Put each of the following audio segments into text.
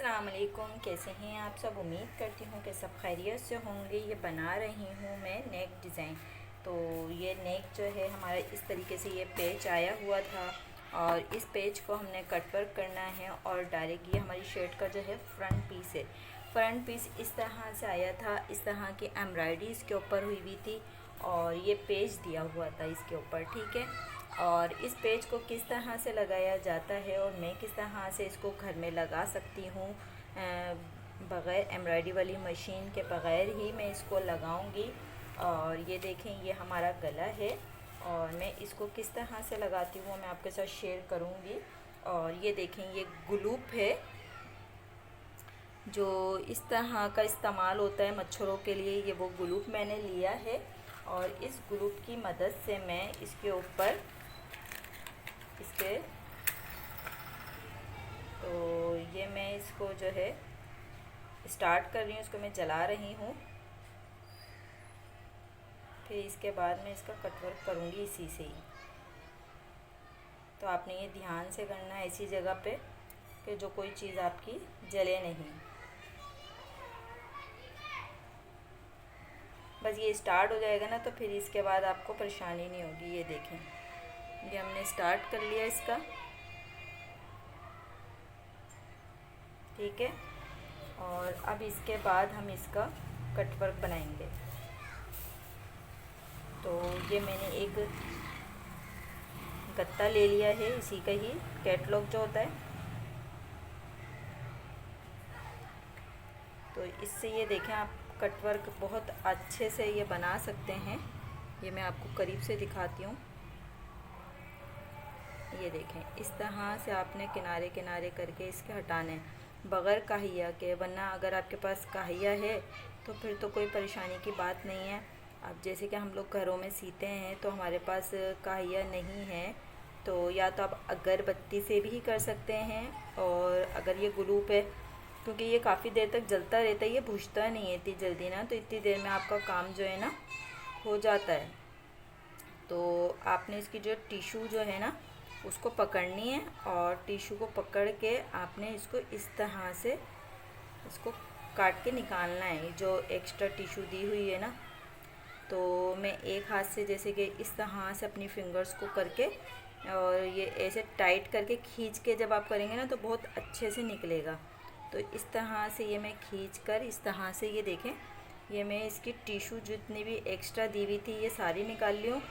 अस्सलाम वालेकुम, कैसे हैं आप सब। उम्मीद करती हूँ कि सब खैरियत से होंगे। ये बना रही हूँ मैं नेक डिज़ाइन। तो ये नेक जो है हमारा इस तरीके से ये पेच आया हुआ था और इस पेच को हमने कट वर्क करना है और डायरेक्ट ये हमारी शर्ट का जो है फ्रंट पीस है। फ्रंट पीस इस तरह से आया था, इस तरह की एम्ब्रॉयडरी इसके ऊपर हुई हुई थी और ये पेज दिया हुआ था इसके ऊपर, ठीक है। और इस पेज को किस तरह से लगाया जाता है और मैं किस तरह से इसको घर में लगा सकती हूँ बग़ैर एम्ब्रॉयडरी वाली मशीन के बग़ैर ही मैं इसको लगाऊंगी। और ये देखें, ये हमारा गला है और मैं इसको किस तरह से लगाती हूँ मैं आपके साथ शेयर करूँगी। और ये देखें, ये ग्लूप है जो इस तरह का इस्तेमाल होता है मच्छरों के लिए। ये वो ग्लूप मैंने लिया है और इस ग्लूप की मदद से मैं इसके ऊपर इसके तो ये मैं इसको जो है स्टार्ट कर रही हूँ, इसको मैं जला रही हूँ। फिर इसके बाद मैं इसका कटवर्क करूँगी इसी से ही। तो आपने ये ध्यान से करना है ऐसी जगह पे कि जो कोई चीज़ आपकी जले नहीं। बस ये स्टार्ट हो जाएगा ना तो फिर इसके बाद आपको परेशानी नहीं होगी। ये देखें, ये हमने स्टार्ट कर लिया इसका, ठीक है। और अब इसके बाद हम इसका कटवर्क बनाएंगे। तो ये मैंने एक गत्ता ले लिया है, इसी का ही कैटलॉग जो होता है। तो इससे ये देखें आप कटवर्क बहुत अच्छे से ये बना सकते हैं। ये मैं आपको करीब से दिखाती हूँ। ये देखें, इस तरह से आपने किनारे किनारे करके इसके हटाने बग़ैर काहिया के, वरना अगर आपके पास काहिया है तो फिर तो कोई परेशानी की बात नहीं है। अब जैसे कि हम लोग घरों में सीते हैं तो हमारे पास काहिया नहीं है, तो या तो आप अगरबत्ती से भी कर सकते हैं। और अगर ये ग्लूप है, क्योंकि ये काफ़ी देर तक जलता रहता है, ये बुझता नहीं है इतनी जल्दी ना, तो इतनी देर में आपका काम जो है ना हो जाता है। तो आपने इसकी जो टिशू जो है ना उसको पकड़नी है और टिशू को पकड़ के आपने इसको इस तरह से इसको काट के निकालना है, जो एक्स्ट्रा टिशू दी हुई है ना। तो मैं एक हाथ से जैसे कि इस तरह से अपनी फिंगर्स को करके और ये ऐसे टाइट करके खींच के जब आप करेंगे ना तो बहुत अच्छे से निकलेगा। तो इस तरह से ये मैं खींच कर इस तरह से, ये देखें, ये मैं इसकी टिशू जितनी भी एक्स्ट्रा दी हुई थी ये सारी निकाल ली हूँ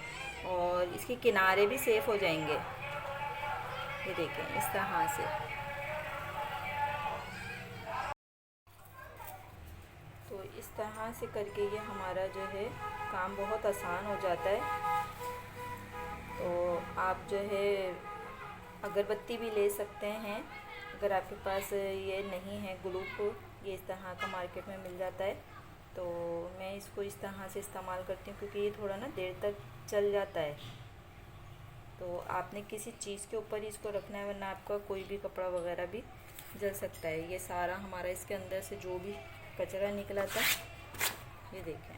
और इसके किनारे भी सेफ हो जाएंगे। ये देखें इस तरह से। तो इस तरह से करके ये हमारा जो है काम बहुत आसान हो जाता है। तो आप जो है अगरबत्ती भी ले सकते हैं अगर आपके पास ये नहीं है ग्लूप। ये इस तरह का मार्केट में मिल जाता है। तो मैं इसको इस तरह से इस्तेमाल करती हूँ क्योंकि ये थोड़ा ना देर तक चल जाता है। तो आपने किसी चीज़ के ऊपर ही इसको रखना है, वरना आपका कोई भी कपड़ा वगैरह भी जल सकता है। ये सारा हमारा इसके अंदर से जो भी कचरा निकला था, ये देखें।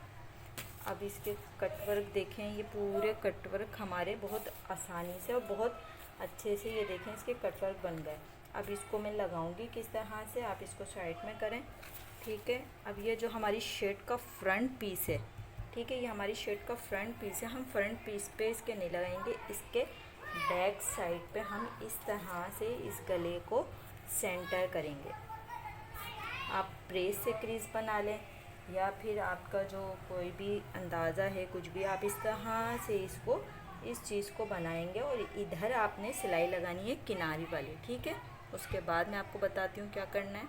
अब इसके कटवर्क देखें, ये पूरे कटवर्क हमारे बहुत आसानी से और बहुत अच्छे से, ये देखें, इसके कटवर्क बन गए। अब इसको मैं लगाऊंगी किस तरह से, आप इसको साइड में करें, ठीक है। अब ये जो हमारी शर्ट का फ्रंट पीस है, ठीक है, ये हमारी शर्ट का फ्रंट पीस है। हम फ्रंट पीस पे इसके नहीं लगाएंगे, इसके बैक साइड पे हम इस तरह से इस गले को सेंटर करेंगे। आप प्रेस से क्रीज बना लें या फिर आपका जो कोई भी अंदाज़ा है कुछ भी, आप इस तरह से इसको इस चीज़ को बनाएंगे और इधर आपने सिलाई लगानी है किनारी वाली, ठीक है। उसके बाद मैं आपको बताती हूँ क्या करना है।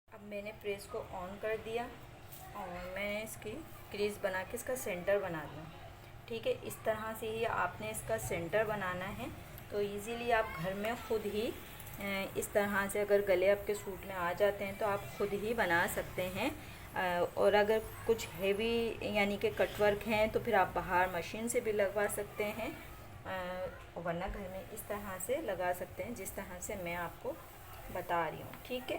अब मैंने प्रेस को ऑन कर दिया और मैंने इसकी क्रीज बना के इसका सेंटर बना दिया, ठीक है। इस तरह से ही आपने इसका सेंटर बनाना है। तो इजीली आप घर में ख़ुद ही इस तरह से, अगर गले आपके सूट में आ जाते हैं तो आप ख़ुद ही बना सकते हैं। और अगर कुछ हेवी यानी कि कटवर्क हैं तो फिर आप बाहर मशीन से भी लगवा सकते हैं, वरना घर में इस तरह से लगा सकते हैं जिस तरह से मैं आपको बता रही हूँ, ठीक है।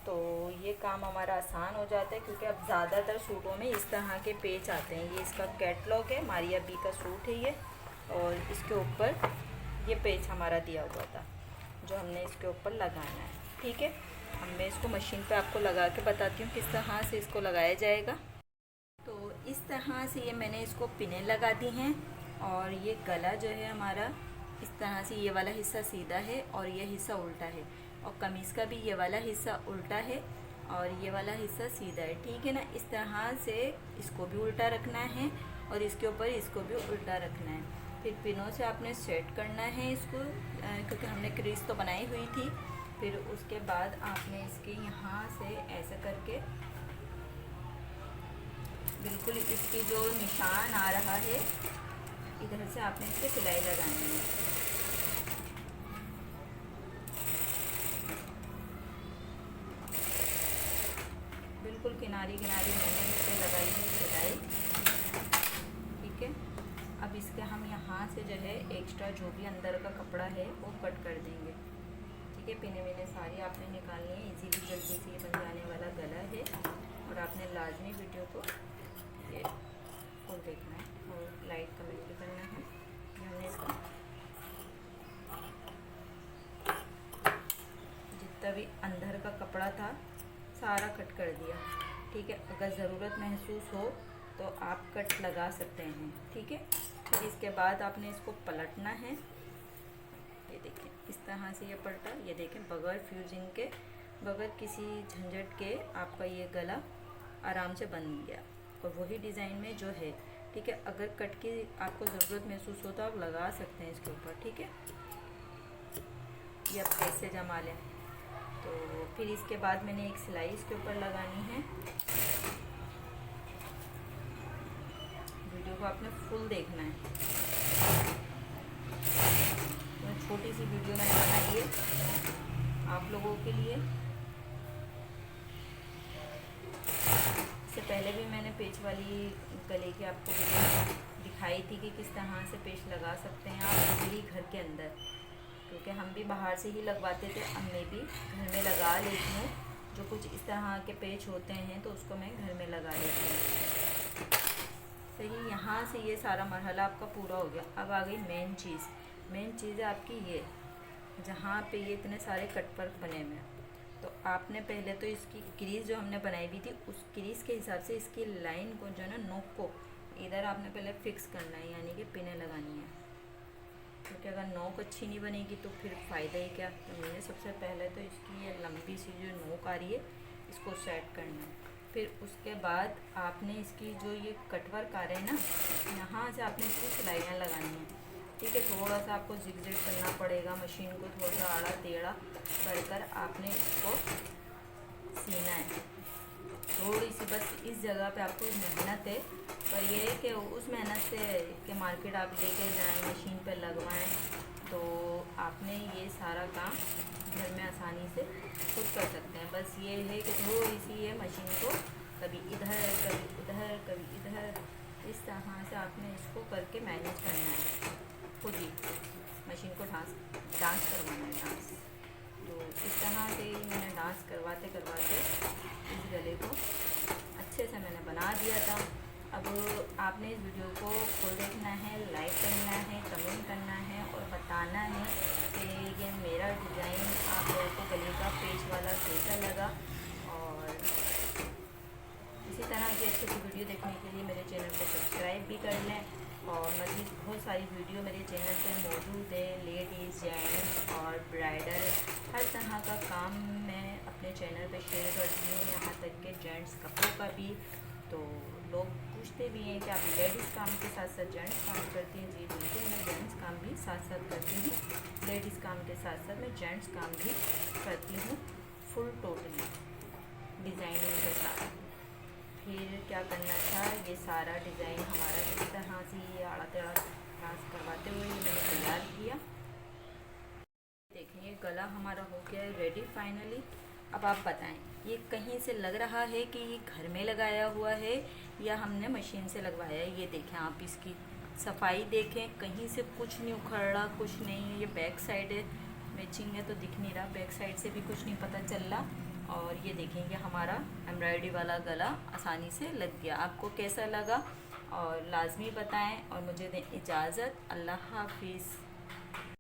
तो ये काम हमारा आसान हो जाता है क्योंकि अब ज़्यादातर सूटों में इस तरह के पेच आते हैं। ये इसका कैटलॉग है, मारिया बी का सूट है ये, और इसके ऊपर ये पेच हमारा दिया हुआ था जो हमने इसके ऊपर लगाना है, ठीक है। अब मैं इसको मशीन पे आपको लगा के बताती हूँ किस तरह से इसको लगाया जाएगा। तो इस तरह से ये मैंने इसको पिनें लगा दी हैं और ये गला जो है हमारा इस तरह से ये वाला हिस्सा सीधा है और ये हिस्सा उल्टा है, और कमीज़ का भी ये वाला हिस्सा उल्टा है और ये वाला हिस्सा सीधा है, ठीक है ना। इस तरह से इसको भी उल्टा रखना है और इसके ऊपर इसको भी उल्टा रखना है। फिर पिनों से आपने सेट करना है इसको, क्योंकि हमने क्रीज तो बनाई हुई थी। फिर उसके बाद आपने इसके यहाँ से ऐसा करके बिल्कुल इसकी जो निशान आ रहा है इधर से आपने इस पर सिलाई लगानी है। बिल्कुल किनारी किनारी मैंने इस पर लगाई है सिलाई, ठीक है। अब इसके हम यहाँ से जो है एक्स्ट्रा जो भी अंदर का कपड़ा है वो कट कर देंगे, ठीक है। पिने विने सारी आपने निकालनी है। इजीली जल्दी से ये बन जाने वाला गला है और आपने लाजमी वीडियो को ये फुल देखना है और लाइक कमेंट भी करना है। हमने इसका जितना भी अंदर का कपड़ा था सारा कट कर दिया, ठीक है। अगर ज़रूरत महसूस हो तो आप कट लगा सकते हैं, ठीक है। फिर इसके बाद आपने इसको पलटना है। ये देखें इस तरह से ये पलटा, ये देखें बगैर फ्यूजिंग के, बगैर किसी झंझट के आपका ये गला आराम से बन गया और वही डिज़ाइन में जो है, ठीक है। अगर कट की आपको ज़रूरत महसूस हो तो आप लगा सकते हैं इसके ऊपर, ठीक है। ये आप कैसे जमा लें। तो फिर इसके बाद मैंने एक सिलाई इसके ऊपर लगानी है। वीडियो को आपने फुल देखना है, तो छोटी सी वीडियो मैंने बनाई है आप लोगों के लिए। इससे पहले भी मैंने पेच वाली गले की आपको वीडियो दिखाई थी कि किस तरह से पेच लगा सकते हैं आप इजीली घर के अंदर, क्योंकि हम भी बाहर से ही लगवाते थे। अब मैं भी घर में लगा लेती हूँ, जो कुछ इस तरह के पेच होते हैं तो उसको मैं घर में लगा लेती हूँ। सही, यहाँ से ये सारा मरहला आपका पूरा हो गया। अब आ गई मेन चीज़। मेन चीज़ है आपकी ये, जहाँ पे ये इतने सारे कट वर्क बने हुए हैं। तो आपने पहले तो इसकी क्रीज़ जो हमने बनाई हुई थी उस क्रीज़ के हिसाब से इसकी लाइन को जो है ना, नोक को इधर आपने पहले फिक्स करना है, यानी कि पिनें लगानी है। क्योंकि अगर नोक अच्छी नहीं बनेगी तो फिर फ़ायदा ही क्या। तो मैंने सबसे पहले तो इसकी ये लंबी सी जो नोक आ रही है इसको सेट करना है। फिर उसके बाद आपने इसकी जो ये कटवर्क आ रहे हैं ना, यहाँ से आपने इसकी सिलाइयाँ लगानी हैं, ठीक है। थोड़ा सा आपको जिग-जैग करना पड़ेगा, मशीन को थोड़ा सा आड़ा टेढ़ा कर आपने इसको सीना है। थोड़ी सी बस इस जगह पे आपको मेहनत है, पर ये है कि उस मेहनत से कि मार्केट आप लेके जाएं, मशीन पे लगवाएं, तो आपने ये सारा काम घर में आसानी से खुद कर सकते हैं। बस ये है कि थोड़ी सी ये मशीन को कभी इधर कभी उधर कभी इधर इस तरह से आपने इसको करके मैनेज करना है, खुद ही मशीन को डांस करवाना है, डांस। तो इस तरह से ही मैंने डांस करवाते करवाते इस गले को अच्छे से मैंने बना दिया था। अब आपने इस वीडियो को फुल देखना है, लाइक करना है, कमेंट करना है और बताना है कि ये मेरा डिज़ाइन आप लोगों को गले का पेच वाला कैसा लगा। और इसी तरह की अच्छी अच्छी वीडियो देखने के लिए मेरे चैनल को सब्सक्राइब भी कर लें। और मज़ीद बहुत सारी वीडियो मेरे चैनल पे मौजूद है, लेडीज़, जेंट्स और ब्राइडल, हर तरह का काम मैं अपने चैनल पे शेयर करती हूँ, यहाँ तक के जेंट्स कपड़ों का भी। तो लोग पूछते भी हैं कि आप लेडीज़ काम के साथ साथ जेंट्स काम करती हैं। जी बिल्कुल, मैं जेंट्स काम भी साथ साथ करती हूँ, लेडीज़ काम के साथ साथ मैं जेंट्स काम भी करती हूँ, फुल टोटली डिज़ाइनिंग के साथ। फिर क्या करना था, ये सारा डिज़ाइन हमारा इस तरह से ये आड़ा टेढ़ा डांस करवाते हुए ये मैंने तैयार किया। देखें ये गला हमारा हो गया है रेडी फाइनली। अब आप बताएं, ये कहीं से लग रहा है कि ये घर में लगाया हुआ है या हमने मशीन से लगवाया है। ये देखें आप, इसकी सफाई देखें, कहीं से कुछ नहीं उखड़ रहा, कुछ नहीं। ये बैक साइड है, मैचिंग है तो दिख नहीं रहा, बैक साइड से भी कुछ नहीं पता चल रहा। और ये देखेंगे हमारा एम्ब्रॉयडरी वाला गला आसानी से लग गया। आपको कैसा लगा और लाजमी बताएं और मुझे दें इजाज़त। अल्लाह हाफिज़।